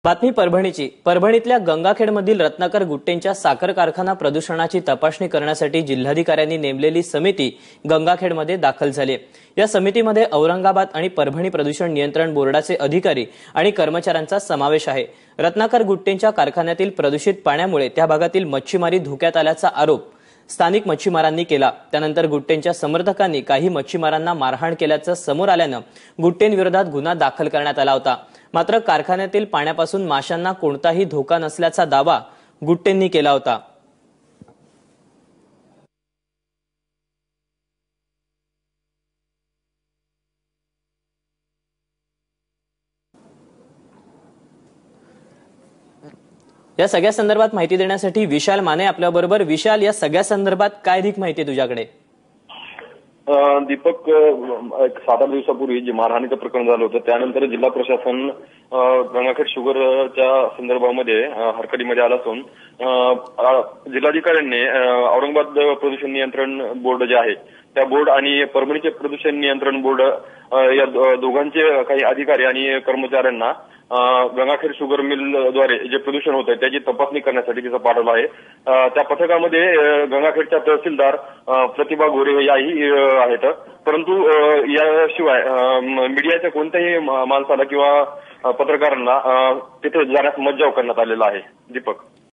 बातमी परभणीची। परभणीतल्या गंगाखेडमधील रत्नाकर गुट्टेंच्या साखर कारखाना प्रदूषणाची तपासणी करण्यासाठी जिल्हाधिकाऱ्यांनी नेमलेली समिती गंगाखेडमध्ये दाखल झाली आहे। या समितीमध्ये औरंगाबाद आणि परभणी प्रदूषण नियंत्रण बोर्डाचे अधिकारी आणि कर्मचाऱ्यांचा समावेश आहे। रत्नाकर गुट्टेंच्या कारखान्यातील प्रदूषित पाण्यामुळे त्या भागातील मच्छीमारी धोक्यात आल्याचा आरोप स्थानिक मच्छीमारांनी केला। त्यानंतर गुट्टेंच्या समर्थकांनी काही मच्छीमारांना मारहाण केल्याचं समोर आल्यानं गुट्टेंविरोधात गुन्हा दाखल करण्यात आला होता। मात्र कारखान्यातील पाण्यापासून माशांना कोणताही धोका नसल्याचा दावा गुट्टेंनी केला होता। या सगळ्या संदर्भात माहिती देण्यासाठी विशाल माने आपल्याबरोबर। विशाल, या सगळ्या संदर्भात काय अधिक माहिती तुझ्याकडे? दीपक, एक 7-8 दिवसापूर्वी जे मारहाणीचं प्रकरण झालं होतं त्यानंतर जिल्हा प्रशासन गंगाखेड शुगरच्या संदर्भामध्ये हरकतीमध्ये आला असून जिल्हाधिकाऱ्यांनी औरंगाबाद प्रदूषण नियंत्रण बोर्ड जे आहे त्या बोर्ड आणि परभणीचे प्रदूषण नियंत्रण बोर्ड या दोघांचे काही अधिकारी आणि कर्मचाऱ्यांना गंगाखेड शुगर मिलद्वारे जे प्रदूषण होत आहे त्याची तपासणी करण्यासाठी तिथं पाठवलं आहे। त्या पथकामध्ये गंगाखेडच्या तहसीलदार प्रतिभा गोरे याही आहेत। परंतु याशिवाय मीडियाच्या कोणत्याही माणसाला किंवा पत्रकारांना तिथे जाण्यास मज्जाव करण्यात आलेला आहे। दीपक।